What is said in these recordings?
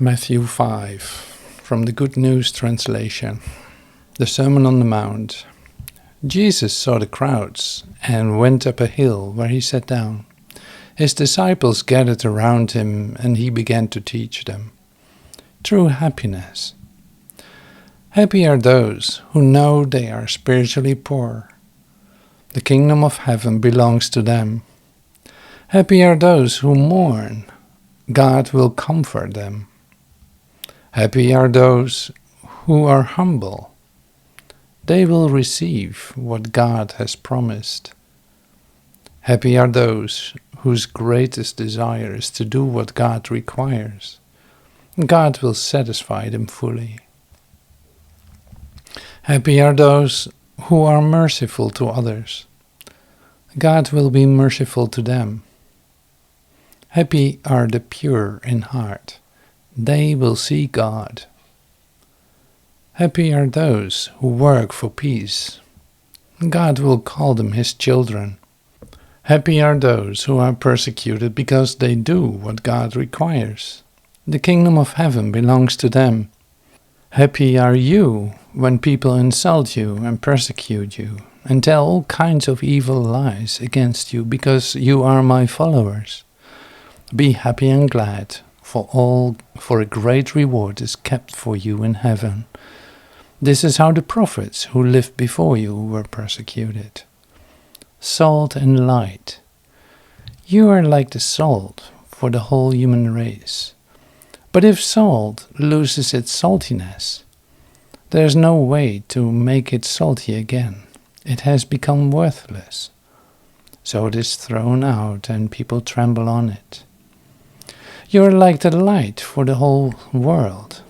Matthew 5, from the Good News Translation. The Sermon on the Mount. Jesus saw the crowds and went up a hill where he sat down. His disciples gathered around him and he began to teach them. True happiness. Happy are those who know they are spiritually poor. The kingdom of heaven belongs to them. Happy are those who mourn. God will comfort them. Happy are those who are humble. They will receive what God has promised. Happy are those whose greatest desire is to do what God requires. God will satisfy them fully. Happy are those who are merciful to others. God will be merciful to them. Happy are the pure in heart. They will see God. Happy are those who work for peace. God will call them his children. Happy are those who are persecuted because they do what God requires. The kingdom of heaven belongs to them. Happy are you when people insult you and persecute you and tell all kinds of evil lies against you because you are my followers. Be happy and glad, for a great reward is kept for you in heaven. This is how the prophets who lived before you were persecuted. Salt and light. You are like the salt for the whole human race. But if salt loses its saltiness, there is no way to make it salty again. It has become worthless. So it is thrown out and people trample on it. You are like the light for the whole world.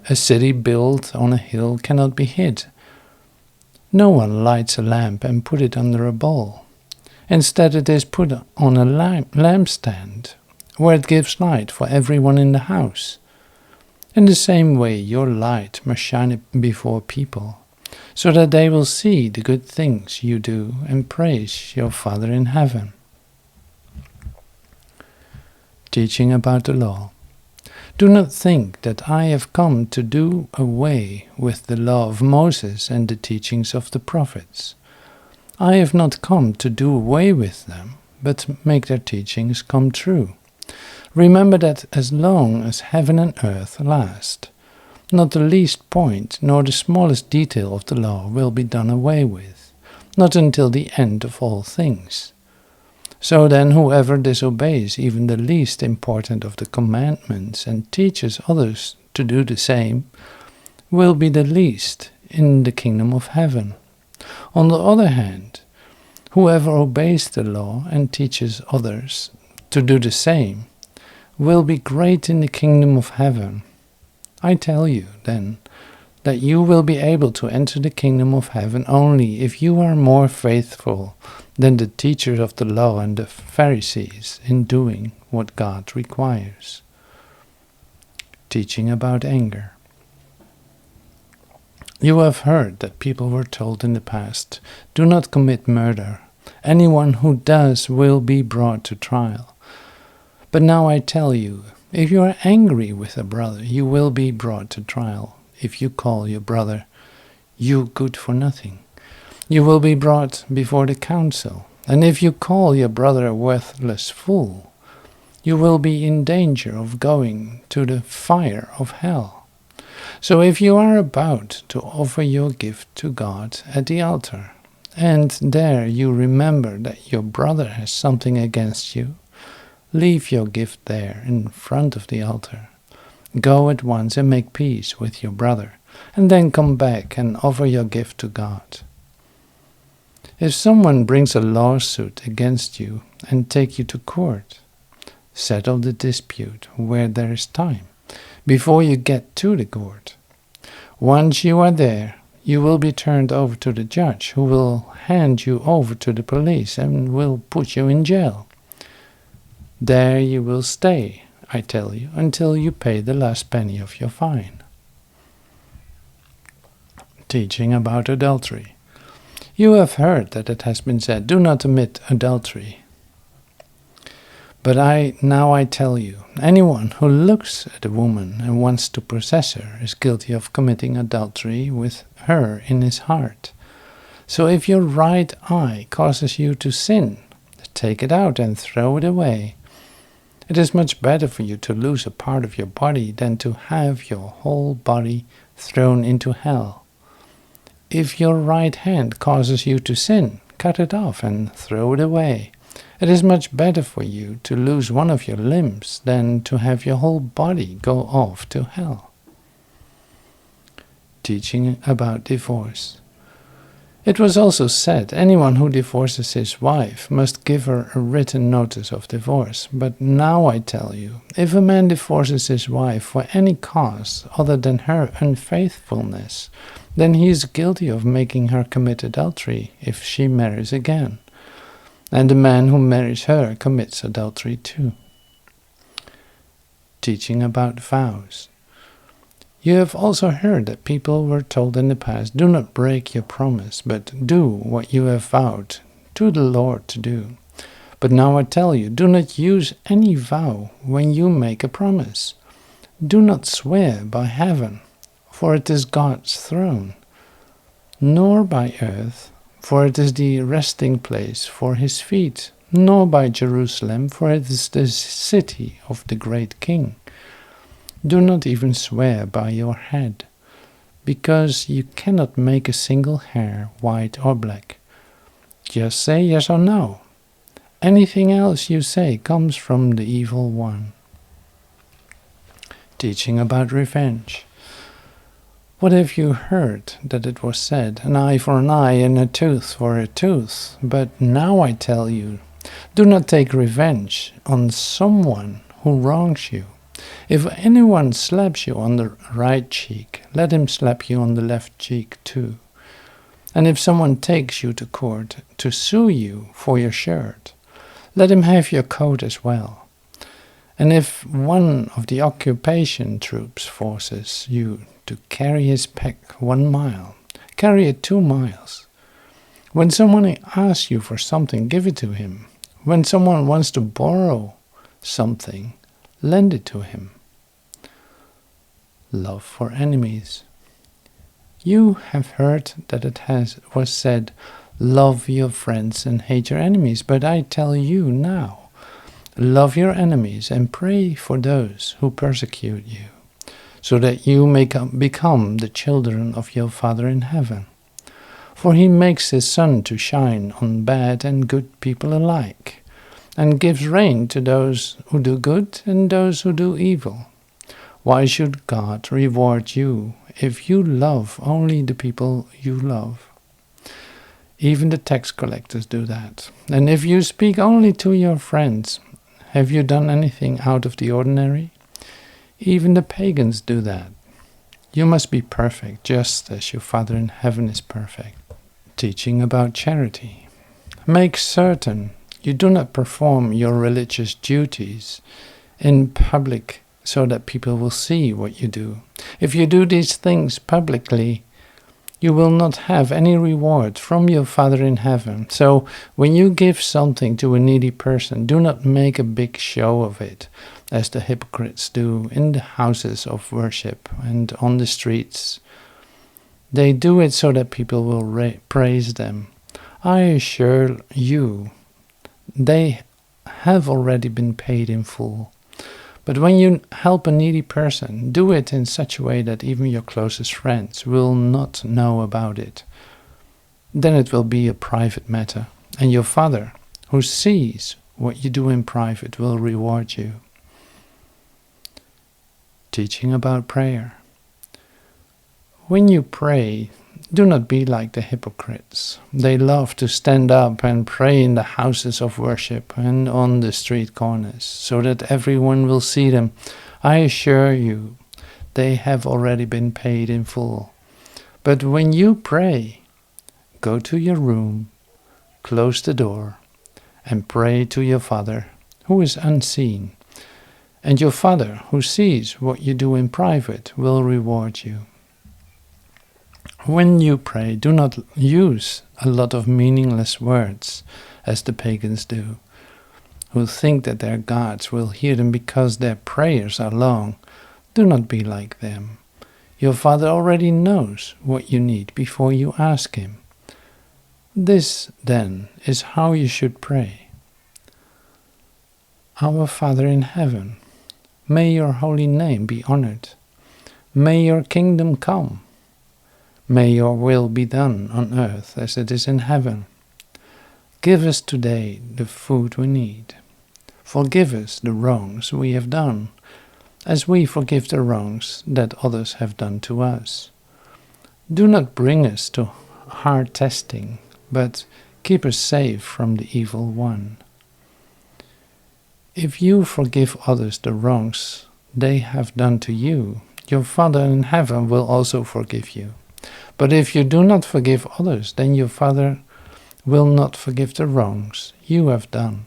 A city built on a hill cannot be hid. No one lights a lamp and puts it under a bowl. Instead, it is put on a lampstand, where it gives light for everyone in the house. In the same way, your light must shine before people, so that they will see the good things you do and praise your Father in heaven. Teaching about the law. Do not think that I have come to do away with the law of Moses and the teachings of the prophets. I have not come to do away with them, but make their teachings come true. Remember that as long as heaven and earth last, not the least point nor the smallest detail of the law will be done away with, not until the end of all things. So then whoever disobeys even the least important of the commandments and teaches others to do the same will be the least in the kingdom of heaven. On the other hand, whoever obeys the law and teaches others to do the same will be great in the kingdom of heaven. I tell you, then, that you will be able to enter the kingdom of heaven only if you are more faithful than the teachers of the law and the Pharisees in doing what God requires. Teaching about anger. You have heard that people were told in the past, do not commit murder. Anyone who does will be brought to trial. But now I tell you, if you are angry with a brother, you will be brought to trial. If you call your brother, you good for nothing, you will be brought before the council. And if you call your brother a worthless fool, you will be in danger of going to the fire of hell. So if you are about to offer your gift to God at the altar, and there you remember that your brother has something against you, leave your gift there in front of the altar. Go at once and make peace with your brother, and then come back and offer your gift to God. If someone brings a lawsuit against you and take you to court, settle the dispute where there is time, before you get to the court. Once you are there, you will be turned over to the judge, who will hand you over to the police and will put you in jail. There you will stay, I tell you, until you pay the last penny of your fine. Teaching about adultery. You have heard that it has been said, do not commit adultery. But now I tell you, anyone who looks at a woman and wants to possess her is guilty of committing adultery with her in his heart. So if your right eye causes you to sin, take it out and throw it away. It is much better for you to lose a part of your body than to have your whole body thrown into hell. If your right hand causes you to sin, cut it off and throw it away. It is much better for you to lose one of your limbs than to have your whole body go off to hell. Teaching about divorce. It was also said, anyone who divorces his wife must give her a written notice of divorce. But now I tell you, if a man divorces his wife for any cause other than her unfaithfulness, then he is guilty of making her commit adultery if she marries again. And the man who marries her commits adultery too. Teaching about vows. You have also heard that people were told in the past, do not break your promise, but do what you have vowed to the Lord to do. But now I tell you, do not use any vow when you make a promise. Do not swear by heaven, for it is God's throne, nor by earth, for it is the resting place for his feet, nor by Jerusalem, for it is the city of the great King. Do not even swear by your head, because you cannot make a single hair white or black. Just say yes or no. Anything else you say comes from the evil one. Teaching about revenge. What have you heard that it was said, an eye for an eye and a tooth for a tooth? But now I tell you, do not take revenge on someone who wrongs you. If anyone slaps you on the right cheek, let him slap you on the left cheek too. And if someone takes you to court to sue you for your shirt, let him have your coat as well. And if one of the occupation troops forces you to carry his pack 1 mile, carry it 2 miles. When someone asks you for something, give it to him. When someone wants to borrow something, lend it to him. Love for enemies. You have heard that it was said, love your friends and hate your enemies. But I tell you now, love your enemies and pray for those who persecute you, so that you may become the children of your Father in heaven. For he makes his sun to shine on bad and good people alike, and gives rain to those who do good and those who do evil. Why should God reward you if you love only the people you love? Even the tax collectors do that. And if you speak only to your friends, have you done anything out of the ordinary? Even the pagans do that. You must be perfect, just as your Father in heaven is perfect. Teaching about charity. Make certain you do not perform your religious duties in public so that people will see what you do. If you do these things publicly, you will not have any reward from your Father in heaven. So when you give something to a needy person, do not make a big show of it, as the hypocrites do in the houses of worship and on the streets. They do it so that people will praise them. I assure you, they have already been paid in full. But when you help a needy person, do it in such a way that even your closest friends will not know about it. Then it will be a private matter, and your Father, who sees what you do in private, will reward you. Teaching about prayer. When you pray, do not be like the hypocrites. They love to stand up and pray in the houses of worship and on the street corners, so that everyone will see them. I assure you, they have already been paid in full. But when you pray, go to your room, close the door, and pray to your Father, who is unseen. And your Father, who sees what you do in private, will reward you. When you pray, do not use a lot of meaningless words, as the pagans do. who think that their gods will hear them because their prayers are long. Do not be like them. Your Father already knows what you need before you ask Him. This, then, is how you should pray. Our Father in heaven, may your holy name be honored. May your kingdom come. May your will be done on earth as it is in heaven. Give us today the food we need. Forgive us the wrongs we have done, as we forgive the wrongs that others have done to us. Do not bring us to hard testing, but keep us safe from the evil one. If you forgive others the wrongs they have done to you, your Father in heaven will also forgive you. But if you do not forgive others, then your Father will not forgive the wrongs you have done.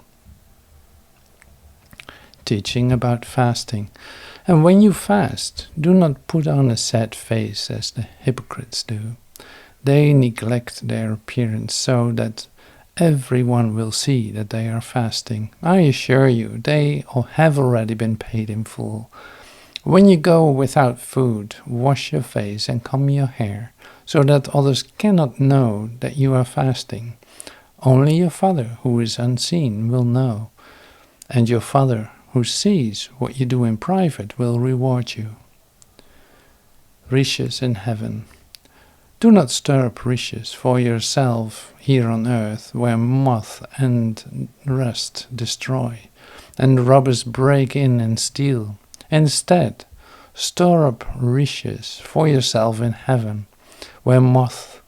Teaching about fasting. And when you fast, do not put on a sad face as the hypocrites do. They neglect their appearance so that everyone will see that they are fasting. I assure you, they have already been paid in full. When you go without food, wash your face and comb your hair, so that others cannot know that you are fasting. Only your Father, who is unseen, will know, and your Father, who sees what you do in private, will reward you. Riches in heaven. Do not stir up riches for yourself here on earth, where moth and rust destroy, and robbers break in and steal. Instead, store up riches for yourself in heaven, where moth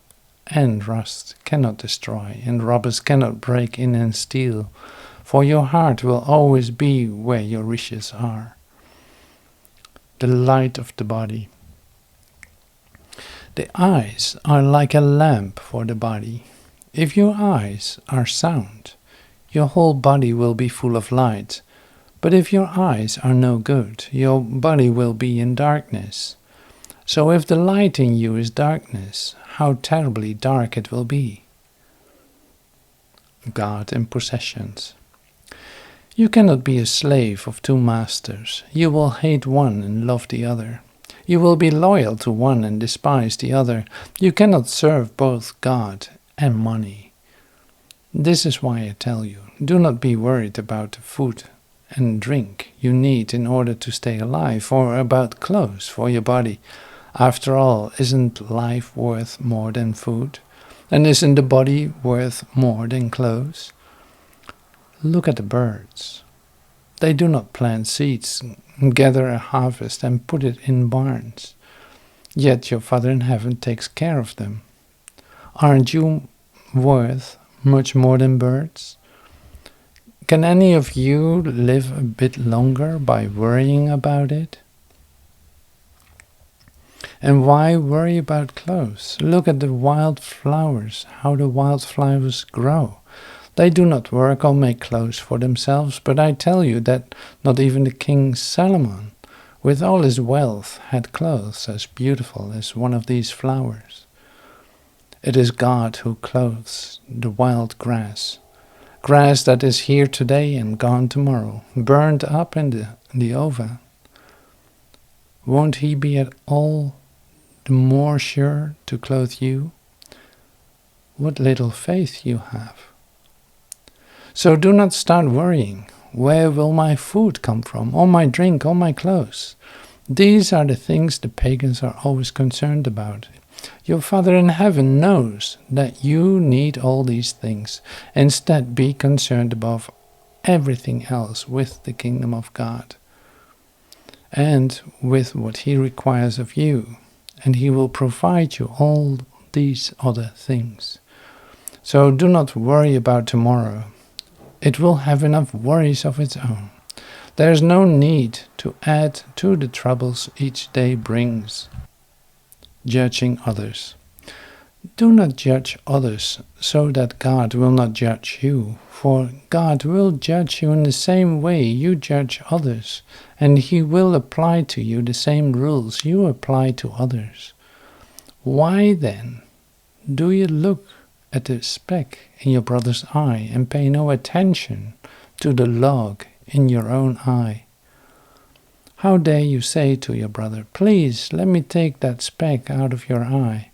and rust cannot destroy, and robbers cannot break in and steal. For your heart will always be where your riches are. The light of the body. The eyes are like a lamp for the body. If your eyes are sound, your whole body will be full of light. But if your eyes are no good, your body will be in darkness. So if the light in you is darkness, how terribly dark it will be. God in possessions. You cannot be a slave of two masters. You will hate one and love the other. You will be loyal to one and despise the other. You cannot serve both God and money. This is why I tell you, do not be worried about the food and drink you need in order to stay alive, or about clothes for your body. After all, isn't life worth more than food? And isn't the body worth more than clothes? Look at the birds. They do not plant seeds, gather a harvest and put it in barns. Yet your Father in heaven takes care of them. Aren't you worth much more than birds? Can any of you live a bit longer by worrying about it? And why worry about clothes? Look at the wild flowers, how the wild flowers grow. They do not work or make clothes for themselves, but I tell you that not even the King Solomon, with all his wealth, had clothes as beautiful as one of these flowers. It is God who clothes the wild grass, grass that is here today and gone tomorrow, burned up in the oven. Won't He be at all the more sure to clothe you? What little faith you have! So do not start worrying, where will my food come from, or my drink, or my clothes? These are the things the pagans are always concerned about. Your Father in heaven knows that you need all these things. Instead, be concerned above everything else with the kingdom of God and with what He requires of you, and He will provide you all these other things. So do not worry about tomorrow. It will have enough worries of its own. There is no need to add to the troubles each day brings. Judging others. Do not judge others so that God will not judge you, for God will judge you in the same way you judge others, and He will apply to you the same rules you apply to others. Why then do you look at the speck in your brother's eye and pay no attention to the log in your own eye? How dare you say to your brother, please let me take that speck out of your eye,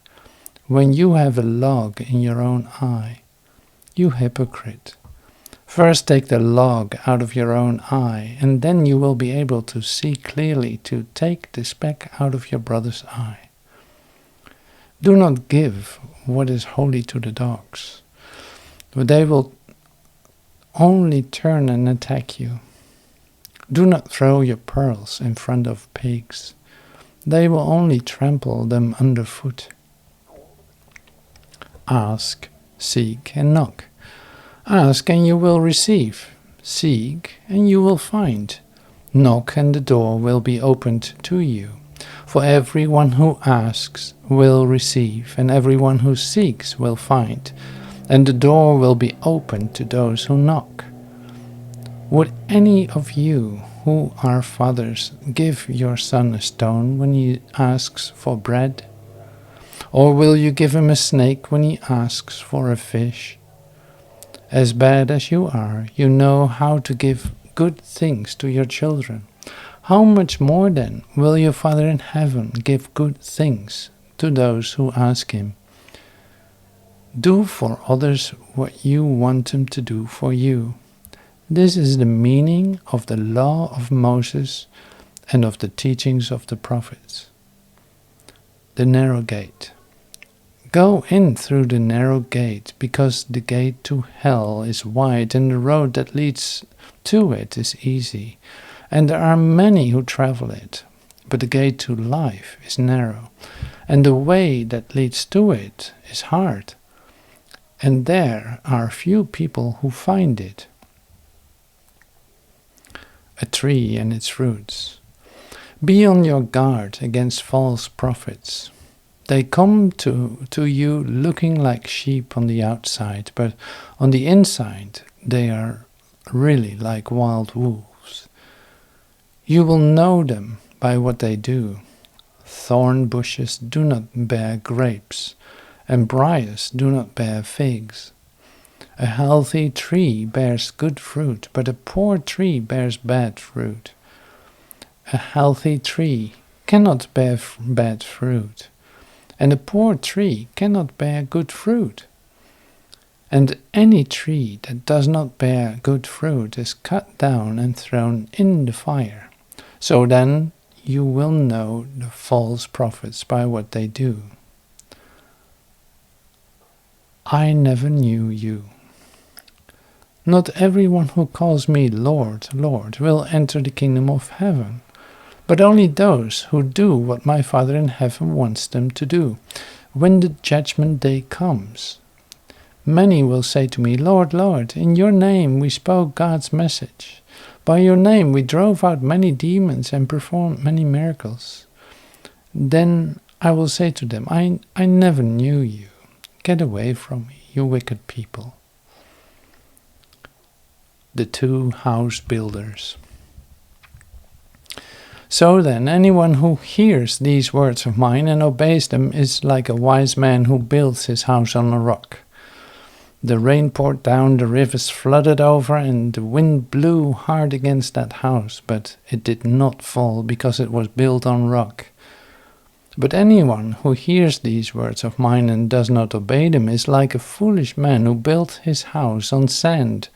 when you have a log in your own eye? You hypocrite! First take the log out of your own eye, and then you will be able to see clearly to take the speck out of your brother's eye. Do not give what is holy to the dogs, for they will only turn and attack you. Do not throw your pearls in front of pigs. They will only trample them underfoot. Ask, seek, and knock. Ask, and you will receive. Seek, and you will find. Knock, and the door will be opened to you. For everyone who asks will receive, and everyone who seeks will find, and the door will be opened to those who knock. Would any of you who are fathers give your son a stone when he asks for bread? Or will you give him a snake when he asks for a fish? As bad as you are, you know how to give good things to your children. How much more then will your Father in heaven give good things to those who ask him? Do for others what you want them to do for you. This is the meaning of the law of Moses and of the teachings of the prophets. The narrow gate. Go in through the narrow gate, because the gate to hell is wide and the road that leads to it is easy, and there are many who travel it. But the gate to life is narrow, and the way that leads to it is hard, and there are few people who find it. A tree and its roots. Be on your guard against false prophets. They come to you looking like sheep on the outside, but on the inside they are really like wild wolves. You will know them by what they do. Thorn bushes do not bear grapes, and briars do not bear figs. A healthy tree bears good fruit, but a poor tree bears bad fruit. A healthy tree cannot bear bad fruit, and a poor tree cannot bear good fruit. And any tree that does not bear good fruit is cut down and thrown in the fire. So then you will know the false prophets by what they do. I never knew you. Not everyone who calls me Lord, Lord, will enter the kingdom of heaven, but only those who do what my Father in heaven wants them to do. When the judgment day comes, many will say to me, Lord, Lord, in your name we spoke God's message. By your name we drove out many demons and performed many miracles. Then I will say to them, I never knew you. Get away from me, you wicked people. The two house builders. So then, anyone who hears these words of mine and obeys them is like a wise man who builds his house on a rock. The rain poured down, the rivers flooded over, and the wind blew hard against that house, but it did not fall because it was built on rock. But anyone who hears these words of mine and does not obey them is like a foolish man who built his house on sand.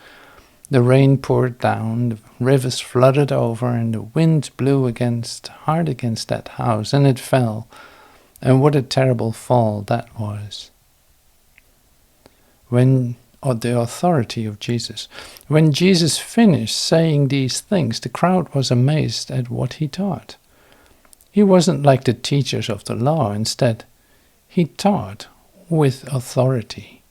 The rain poured down, the rivers flooded over, and the wind blew hard against that house, and it fell. And what a terrible fall that was. The authority of Jesus. When Jesus finished saying these things, the crowd was amazed at what he taught. He wasn't like the teachers of the law. Instead, he taught with authority.